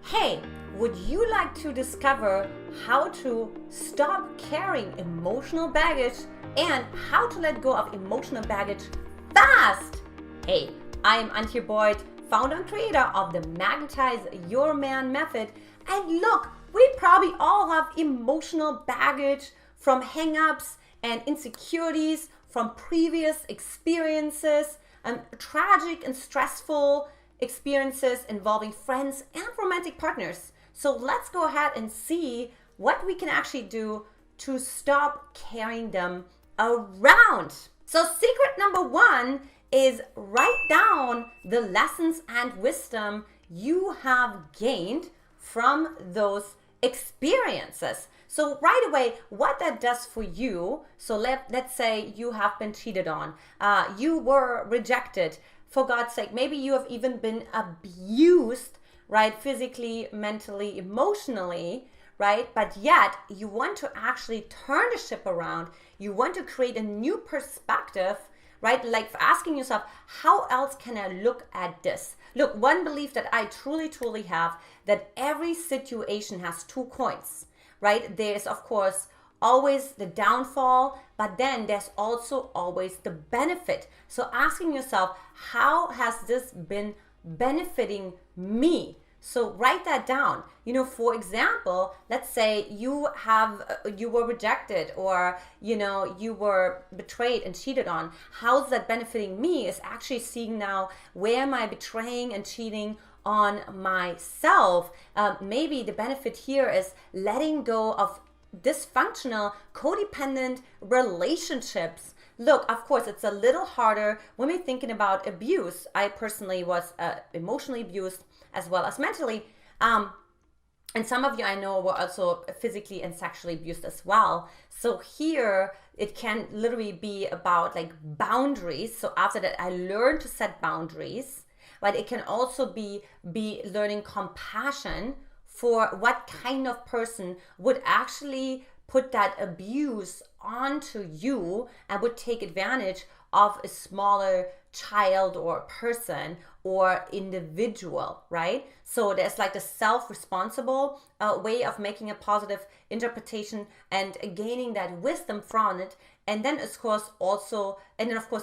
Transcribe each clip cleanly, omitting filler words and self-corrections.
Hey, would you like to discover how to stop carrying emotional baggage and how to let go of emotional baggage fast? Hey, I am Antia, founder and creator of the Magnetize Your Man Method. And look, we probably all have emotional baggage from hang-ups and insecurities from previous experiences, tragic and stressful experiences involving friends and romantic partners. So let's go ahead and see what we can actually do to stop carrying them around. So secret number one is write down the lessons and wisdom you have gained from those experiences. So right away, what that does for you, so let's say you have been cheated on, you were rejected, for God's sake, maybe you have even been abused, right? Physically, mentally, emotionally, right? But yet you want to actually turn the ship around. You want to create a new perspective, right? Like asking yourself, how else can I look at this? Look, one belief that I truly have, that every situation has two coins, right? There's, of course, always the downfall, but then there's also always the benefit. So asking yourself, how has this been benefiting me? So write that down. For example, let's say you were rejected, or you were betrayed and cheated on. How's that benefiting me is actually seeing now, where am I betraying and cheating on myself? Maybe the benefit here is letting go of dysfunctional, codependent relationships. Look, of course, it's a little harder when we're thinking about abuse. I personally was emotionally abused as well as mentally. And some of you I know were also physically and sexually abused as well. So here it can literally be about like boundaries. So after that, I learned to set boundaries, but it can also be learning compassion for what kind of person would actually put that abuse onto you and would take advantage of a smaller child or person or individual, right? So there's like the self-responsible way of making a positive interpretation and gaining that wisdom from it. And then of course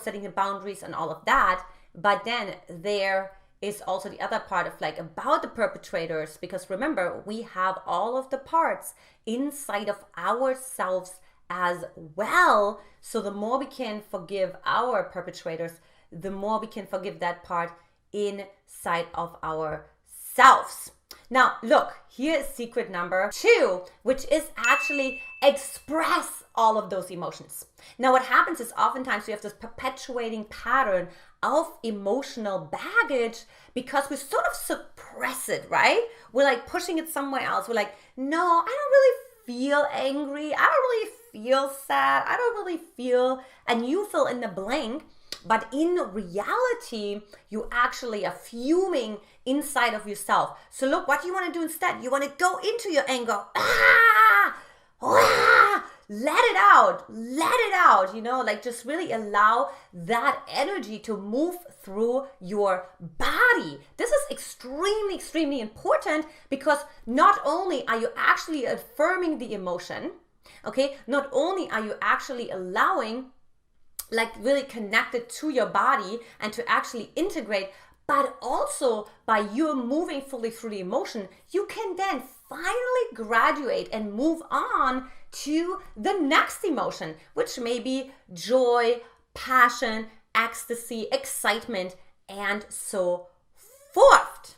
setting the boundaries and all of that. But then there is also the other part of like about the perpetrators, because remember, we have all of the parts inside of ourselves as well. So the more we can forgive our perpetrators, the more we can forgive that part inside of ourselves. Now, look, here is secret number two, which is actually express all of those emotions. Now, what happens is oftentimes we have this perpetuating pattern of emotional baggage because we sort of suppress it, right? We're like pushing it somewhere else. We're like, no, I don't really feel angry. I don't really feel sad. I don't really feel, and you fill in the blank. But in reality, you actually are fuming inside of yourself. So look, what you want to do instead, you want to go into your anger. Let it out, like just really allow that energy to move through your body. This is extremely important, because not only are you actually affirming the emotion, okay, not only are you actually allowing, like really connected to your body and to actually integrate, but also by you moving fully through the emotion, you can then finally graduate and move on to the next emotion, which may be joy, passion, ecstasy, excitement, and so forth.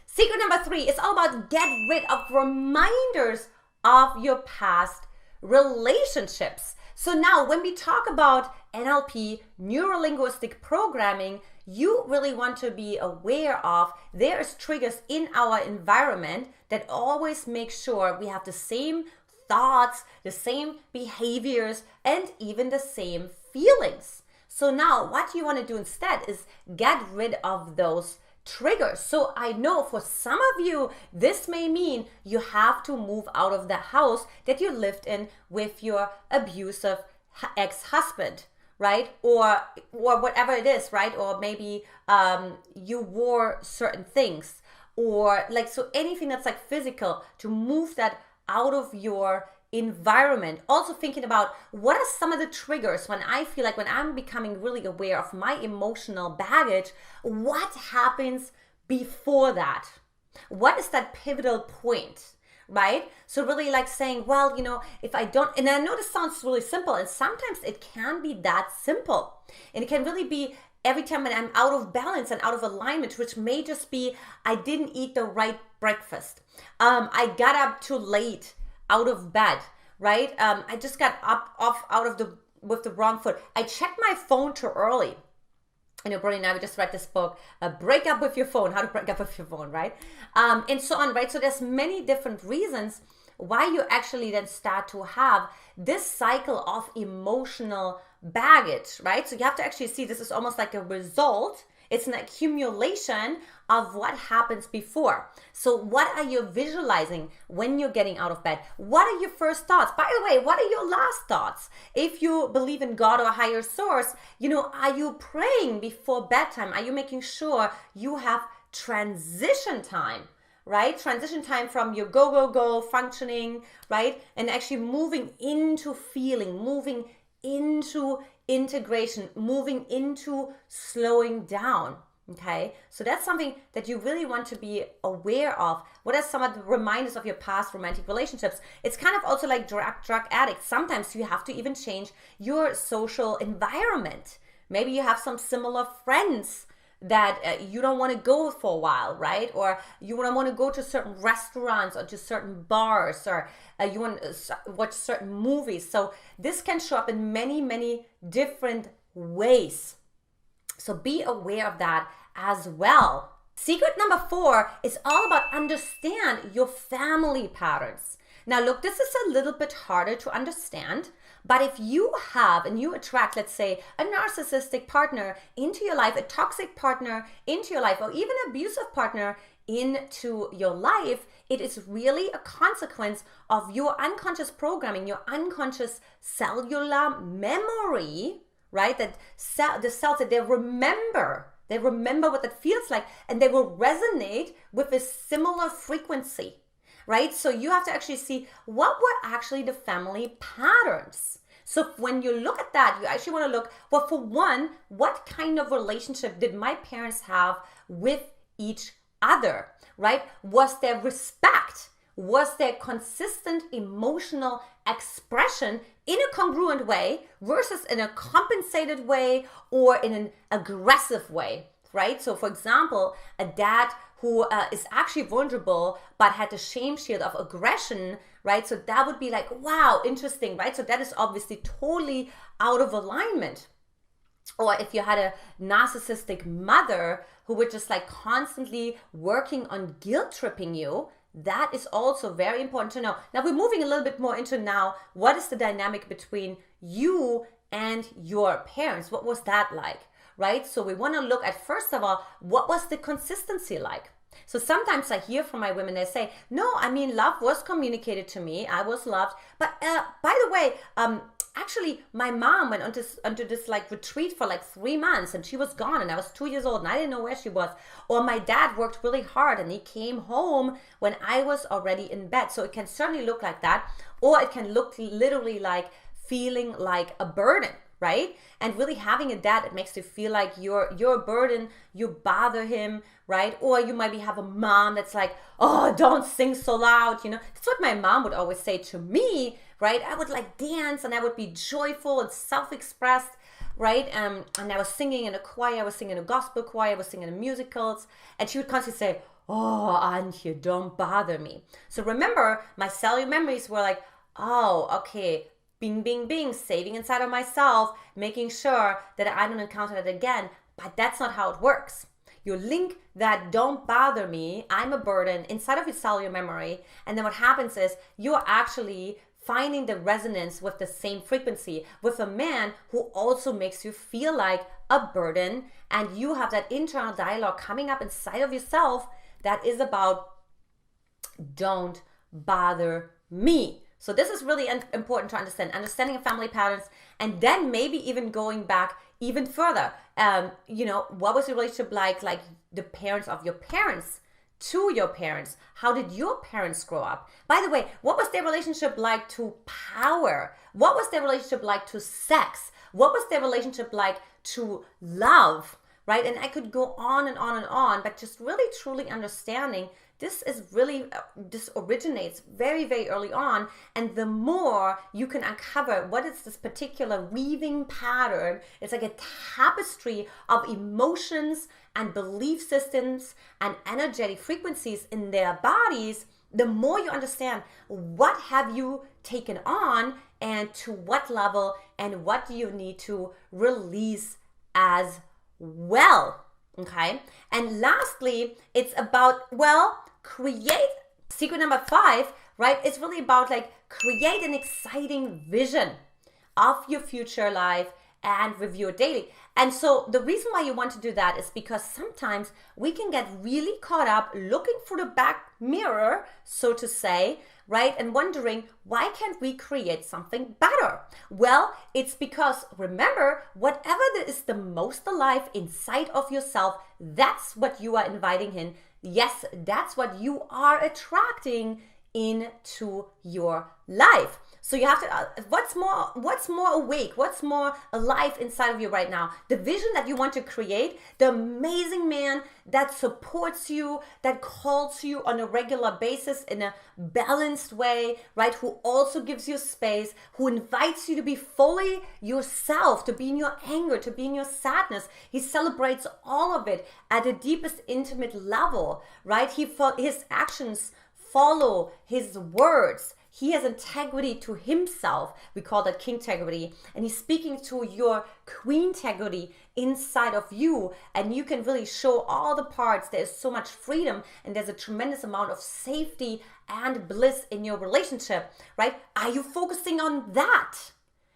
Secret number three is all about get rid of reminders of your past relationships. So now when we talk about NLP, neuro-linguistic programming, you really want to be aware of there's triggers in our environment that always make sure we have the same thoughts, the same behaviors, and even the same feelings. So now what you want to do instead is get rid of those triggers. So I know for some of you, this may mean you have to move out of the house that you lived in with your abusive ex-husband, right? Or whatever it is, right? Or maybe you wore certain things. or like, so anything that's like physical, to move that out of your environment. Also thinking about what are some of the triggers when I feel like when I'm becoming really aware of my emotional baggage, what happens before that? What is that pivotal point? Right? So really like saying, well, if I don't, and I know this sounds really simple, and sometimes it can be that simple. And it can really be every time when I'm out of balance and out of alignment, which may just be, I didn't eat the right breakfast. I got up too late out of bed, right? I just got with the wrong foot. I checked my phone too early. Brody and I, we just read this book, Break Up With Your Phone, How to Break Up With Your Phone, right? And so on, right? So there's many different reasons why you actually then start to have this cycle of emotional baggage, right? So you have to actually see this is almost like a result. It's an accumulation of what happens before. So what are you visualizing when you're getting out of bed? What are your first thoughts? By the way, what are your last thoughts? If you believe in God or a higher source, are you praying before bedtime? Are you making sure you have transition time, right? Transition time from your go functioning, right? And actually moving into feeling, moving into integration, moving into slowing down. Okay, so that's something that you really want to be aware of. What are some of the reminders of your past romantic relationships? It's kind of also like drug addicts. Sometimes you have to even change your social environment. Maybe you have some similar friends that you don't want to go for a while, right? Or you don't want to go to certain restaurants or to certain bars, or you want to watch certain movies. So this can show up in many, many different ways. So be aware of that as well. Secret number 4 is all about understand your family patterns. Now look, this is a little bit harder to understand, but if you have and you attract, let's say, a narcissistic partner into your life, a toxic partner into your life, or even an abusive partner into your life, it is really a consequence of your unconscious programming, your unconscious cellular memory, right? That the cells that they remember what that feels like, and they will resonate with a similar frequency, right? So you have to actually see what were actually the family patterns. So when you look at that, you actually want to look, well, for one, what kind of relationship did my parents have with each other, right? Was there respect? Was there consistent emotional expression in a congruent way versus in a compensated way or in an aggressive way, right? So for example, a dad who is actually vulnerable but had the shame shield of aggression, right? So that would be like, wow, interesting, right? So that is obviously totally out of alignment. Or if you had a narcissistic mother who would just like constantly working on guilt tripping you, that is also very important to know. Now we're moving a little bit more into now, what is the dynamic between you and your parents? What was that like, right? So we want to look at, first of all, what was the consistency like? So sometimes I hear from my women, they say, no, I mean, love was communicated to me. I was loved. But by the way, actually, my mom went onto this like retreat for like 3 months and she was gone and I was 2 years old and I didn't know where she was. Or my dad worked really hard and he came home when I was already in bed. So it can certainly look like that. Or it can look literally like feeling like a burden, right? And really having a dad that makes you feel like you're a burden, you bother him, right? Or you maybe have a mom that's like, oh, don't sing so loud, That's what my mom would always say to me, right? I would like dance and I would be joyful and self-expressed, right? And I was singing in a choir, I was singing in a gospel choir, I was singing in musicals, and she would constantly say, oh, Antia, don't bother me. So remember, my cellular memories were like, oh, okay, bing, bing, bing, saving inside of myself, making sure that I don't encounter that again. But that's not how it works. You link that don't bother me, I'm a burden, inside of your cellular memory. And then what happens is you're actually finding the resonance with the same frequency with a man who also makes you feel like a burden. And you have that internal dialogue coming up inside of yourself that is about don't bother me. So this is really important to understand, understanding family patterns, and then maybe even going back even further. What was your relationship like the parents of your parents to your parents? How did your parents grow up? By the way, what was their relationship like to power? What was their relationship like to sex? What was their relationship like to love? Right? And I could go on and on and on, but just really truly understanding this originates very, very early on. And the more you can uncover what is this particular weaving pattern, it's like a tapestry of emotions and belief systems and energetic frequencies in their bodies, the more you understand what have you taken on and to what level and what do you need to release as well. Okay. And lastly, it's about, create secret number 5, right? It's really about like create an exciting vision of your future life and review it daily. And so the reason why you want to do that is because sometimes we can get really caught up looking through the back mirror, so to say, right? And wondering, why can't we create something better? Well, it's because, remember, whatever is the most alive inside of yourself, that's what you are inviting in. Yes, that's what you are attracting into your life. So you have to, what's more awake, what's more alive inside of you right now? The vision that you want to create, the amazing man that supports you, that calls you on a regular basis in a balanced way, right? Who also gives you space, who invites you to be fully yourself, to be in your anger, to be in your sadness. He celebrates all of it at the deepest intimate level, right? His actions follow his words. He has integrity to himself. We call that king integrity. And he's speaking to your queen integrity inside of you. And you can really show all the parts. There's so much freedom and there's a tremendous amount of safety and bliss in your relationship, right? Are you focusing on that?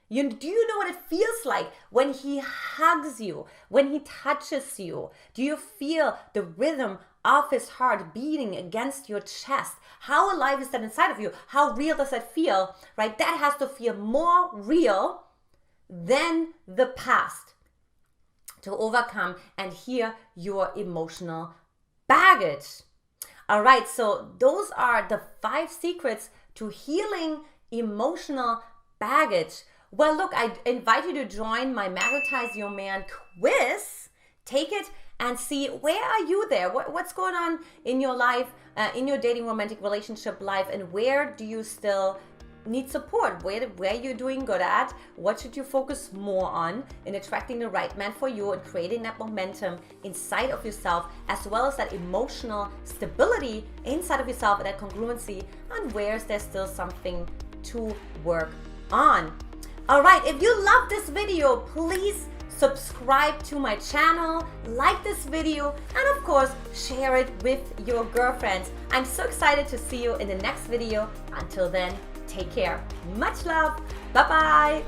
Do you know what it feels like when he hugs you, when he touches you? Do you feel the rhythm of his heart beating against your chest? How alive is that inside of you? How real does that feel, right? That has to feel more real than the past to overcome and heal your emotional baggage. All right, so those are the 5 secrets to healing emotional baggage. Well, look, I invite you to join my Magnetize Your Man quiz. Take it and see, where are you there? What's going on in your life, in your dating romantic relationship life, and where do you still need support? Where you're doing good at? What should you focus more on in attracting the right man for you and creating that momentum inside of yourself, as well as that emotional stability inside of yourself and that congruency, and where is there still something to work on? All right, if you love this video, please subscribe to my channel, like this video, and of course, share it with your girlfriends. I'm so excited to see you in the next video. Until then, take care. Much love. Bye-bye.